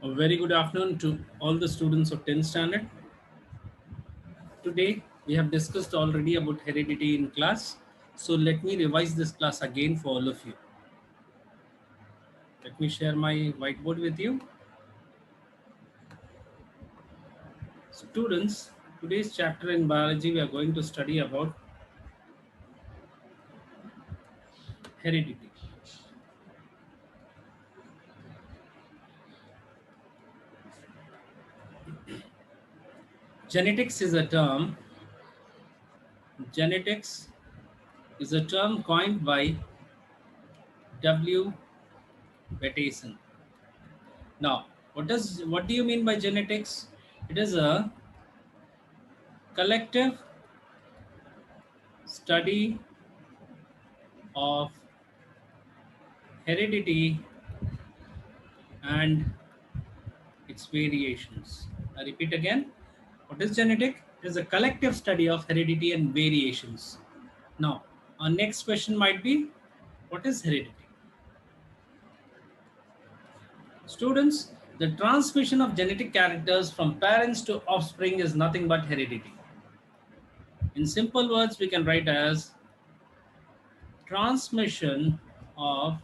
A very good afternoon to all the students of 10th standard. Today we have discussed already about heredity in class. So let me revise this class again for all of you. Let me share my whiteboard with you. Students, today's chapter in biology we are going to study about heredity. Genetics is a term. Genetics is a term coined by W. Peterson. Now, what do you mean by genetics? It is a collective study of heredity and its variations. I repeat again, what is genetic? It is a collective study of heredity and variations. Now, our next question might be, what is heredity? Students, the transmission of genetic characters from parents to offspring is nothing but heredity. In simple words, we can write as transmission of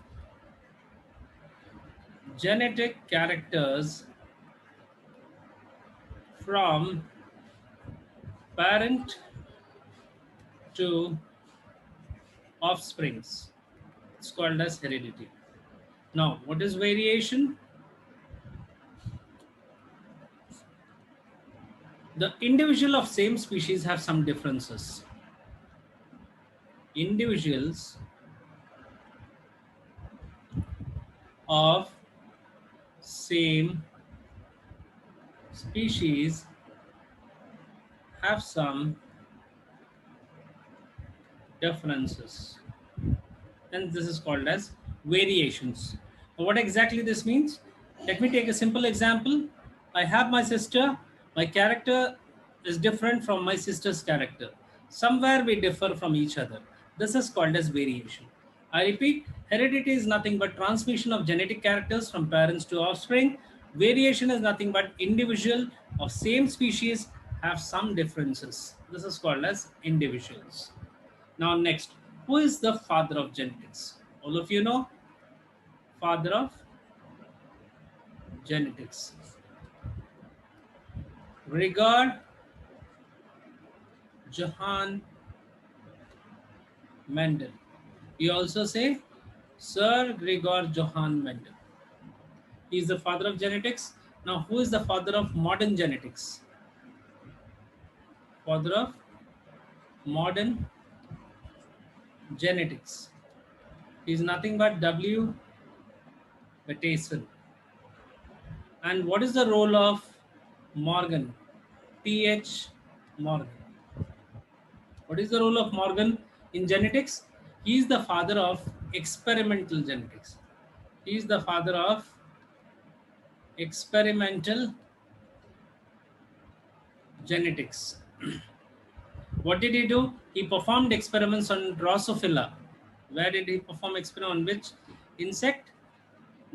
genetic characters from parent to offsprings. It's called as heredity. Now, what is variation? The individual of same species have some differences. Individuals of same species have some differences. And this is called as variations. Now, what exactly this means? Let me take a simple example. I have my sister. My character is different from my sister's character. Somewhere we differ from each other. This is called as variation. I repeat, heredity is nothing but transmission of genetic characters from parents to offspring. Variation is nothing but individual of same species have some differences. This is called as individuals. Now, next, who is the father of genetics? All of you know, father of genetics. Gregor Johann Mendel. We also say Sir Gregor Johann Mendel. He is the father of genetics. Now, who is the father of modern genetics? Father of modern genetics. He is nothing but W. Peterson. And what is the role of Morgan? T.H. Morgan. What is the role of Morgan in genetics? He is the father of experimental genetics. He is the father of experimental genetics. What did he do? He performed experiments on Drosophila. Where did he perform experiment on which insect?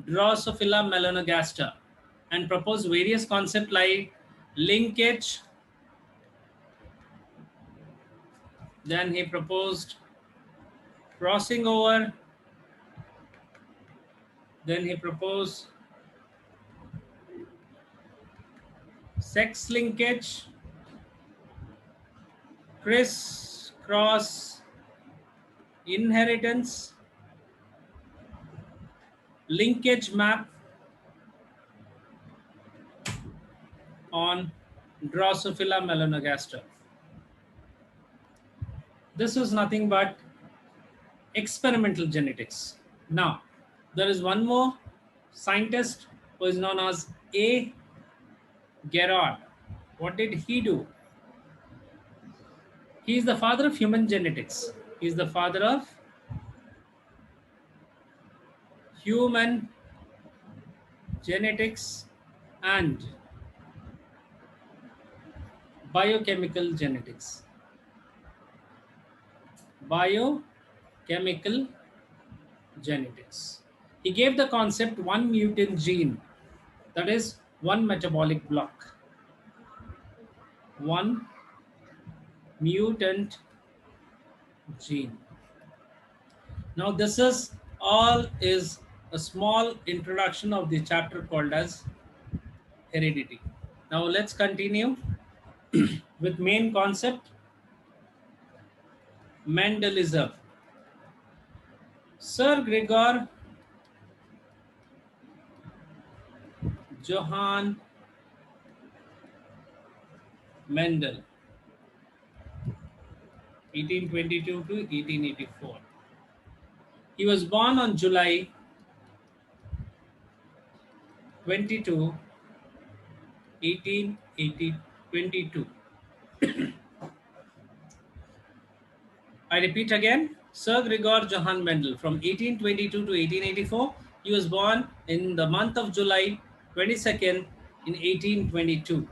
Drosophila melanogaster, and proposed various concepts like linkage. Then he proposed crossing over. Then he proposed sex linkage, criss-cross inheritance, linkage map on Drosophila melanogaster. This is nothing but experimental genetics. Now, there is one more scientist who is known as A. Gerard. What did he do? He is the father of human genetics. He is the father of human genetics and biochemical genetics. Biochemical genetics. He gave the concept one mutant gene. That is one metabolic block, one mutant gene. Now this is all is a small introduction of the chapter called as heredity. Now let's continue with main concept, Mendelism. Sir Gregor Johann Mendel, 1822 to 1884. He was born on July 22, 1822. I repeat again, Sir Gregor Johann Mendel from 1822 to 1884. He was born in the month of July 22nd in 1822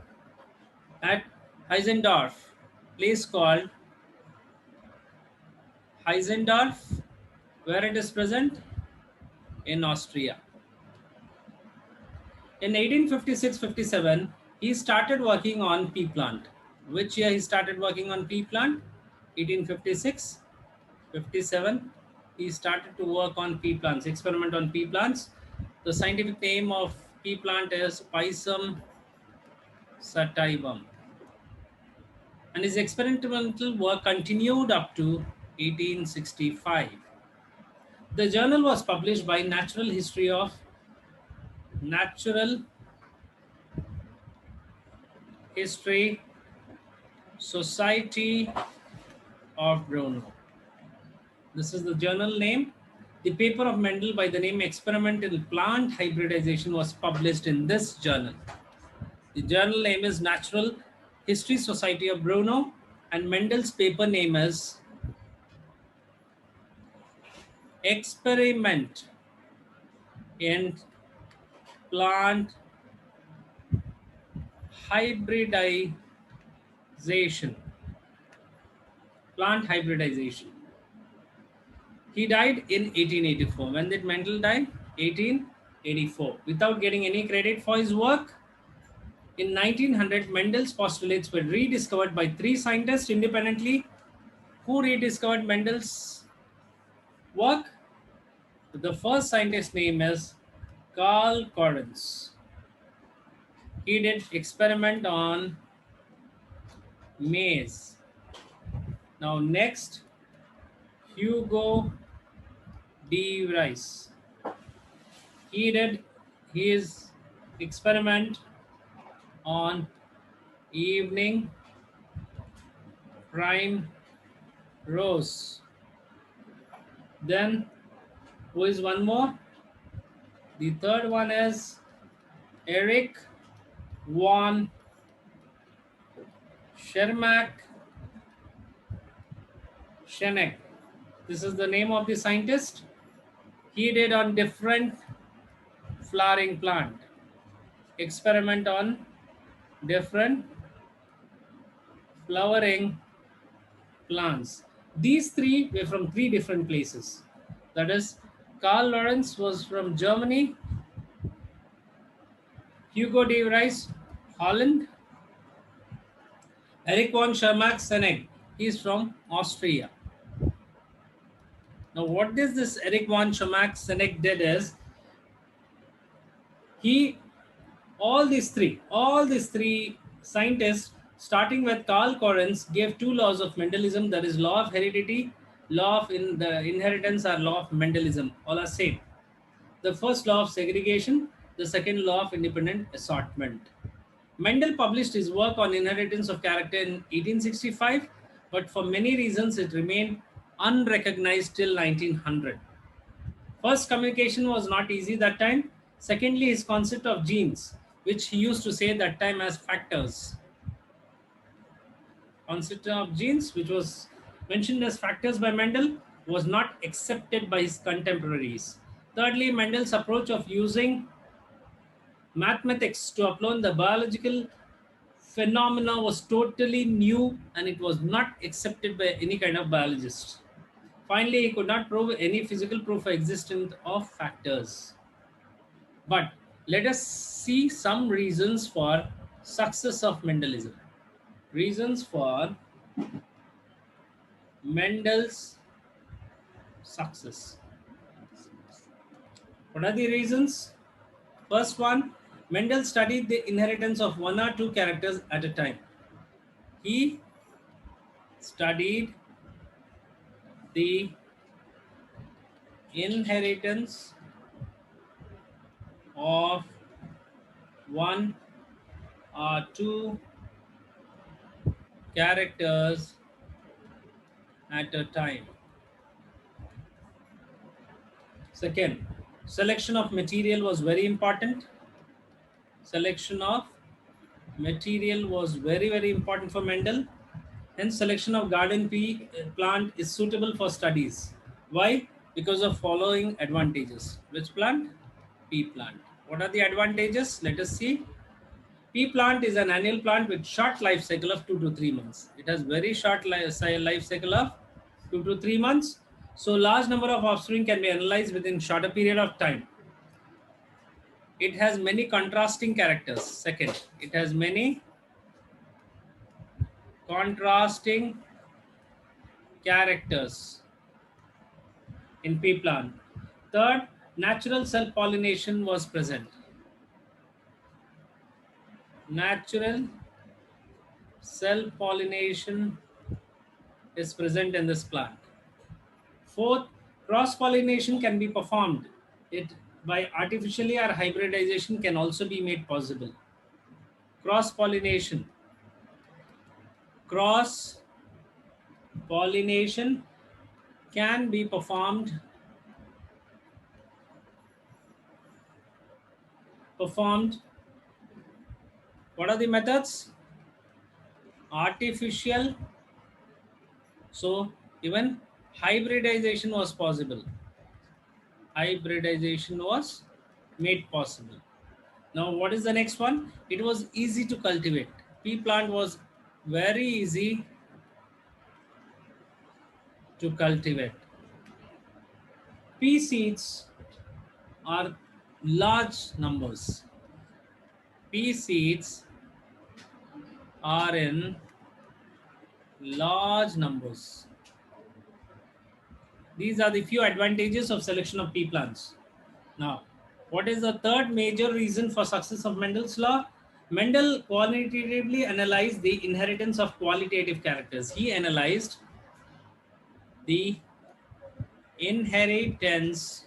at Heisendorf, place called Heisendorf, where it is present in Austria. In 1856-57, he started working on pea plant. Which year he started working on pea plant? 1856-57. He started to work on pea plants, experiment on pea plants. The scientific name of pea plant is Pisum sativum. And his experimental work continued up to 1865. The journal was published by Natural History Society of Brno. This is the journal name. The paper of Mendel by the name Experimental Plant Hybridization was published in this journal. The journal name is Natural History Society of Brno, and Mendel's paper name is Experiment in Plant Hybridization. Plant hybridization. He died in 1884. When did Mendel die? 1884. Without getting any credit for his work, in 1900, Mendel's postulates were rediscovered by three scientists independently. Who rediscovered Mendel's work? The first scientist's name is Carl Correns. He did experiment on maize. Now next, Hugo de Vries. He did his experiment on evening prime rose. Then who is one more? The third one is Eric von Scheneck. This is the name of the scientist. He did on different flowering plant. Experiment on different flowering plants. These three were from three different places. That is, Carl Lorenz was from Germany, Hugo de Vries, Holland, Eric von Schermach-Senegg, he is from Austria. Now, what this Eric von Schermach-Senegg did is, all these three scientists, starting with Carl Correns, gave two laws of Mendelism, that is law of heredity, law of the inheritance, or law of Mendelism. All are same. The first law of segregation, the second law of independent assortment. Mendel published his work on inheritance of character in 1865, but for many reasons it remained unrecognized till 1900. First, communication was not easy that time. Secondly, his concept of genes, which he used to say that time as factors. Concept of genes, which was mentioned as factors by Mendel, was not accepted by his contemporaries. Thirdly, Mendel's approach of using mathematics to apply the biological phenomena was totally new, and it was not accepted by any kind of biologist. Finally, he could not prove any physical proof of existence of factors. But Let us see some reasons for success of Mendelism. Reasons for Mendel's success. What are the reasons? First one, Mendel studied the inheritance of one or two characters at a time. He studied the inheritance of one or two characters at a time. Second, selection of material was very important. Selection of material was very important for Mendel. Hence, selection of garden pea plant is suitable for studies. Why? Because of following advantages. Which plant? Pea plant. What are the advantages? Let us see. Pea plant is an annual plant with short life cycle of 2 to 3 months. It has very short life cycle of 2 to 3 months. So large number of offspring can be analyzed within shorter period of time. It has many contrasting characters. Second, it has many contrasting characters in pea plant. Third, natural self-pollination was present. Natural self-pollination is present in this plant. Fourth, cross-pollination can be performed. It by artificially or hybridization can also be made possible. Cross-pollination. Cross-pollination can be performed what are the methods? Artificial. So even hybridization was possible. Hybridization was made possible. Now what is the next one? It was easy to cultivate. Pea plant was very easy to cultivate. Pea seeds are large numbers. Pea seeds are in large numbers. These are the few advantages of selection of pea plants. Now, what is the third major reason for success of Mendel's law? Mendel quantitatively analyzed the inheritance of qualitative characters. He analyzed the inheritance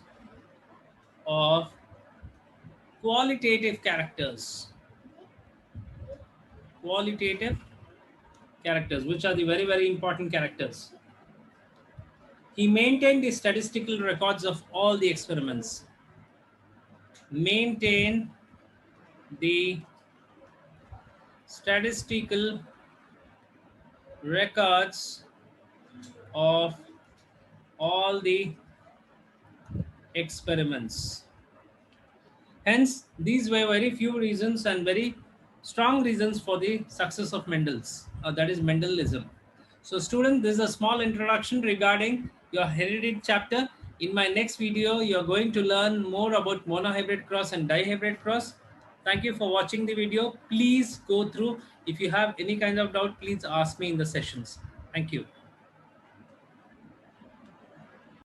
of qualitative characters. Qualitative characters, which are the very important characters. He maintained the statistical records of all the experiments. Maintain the statistical records of all the experiments. Hence, these were very few reasons and very strong reasons for the success of Mendel's, that is Mendelism. So students, this is a small introduction regarding your heritage chapter. In my next video, you are going to learn more about monohybrid cross and dihybrid cross. Thank you for watching the video. Please go through. If you have any kind of doubt, please ask me in the sessions. Thank you.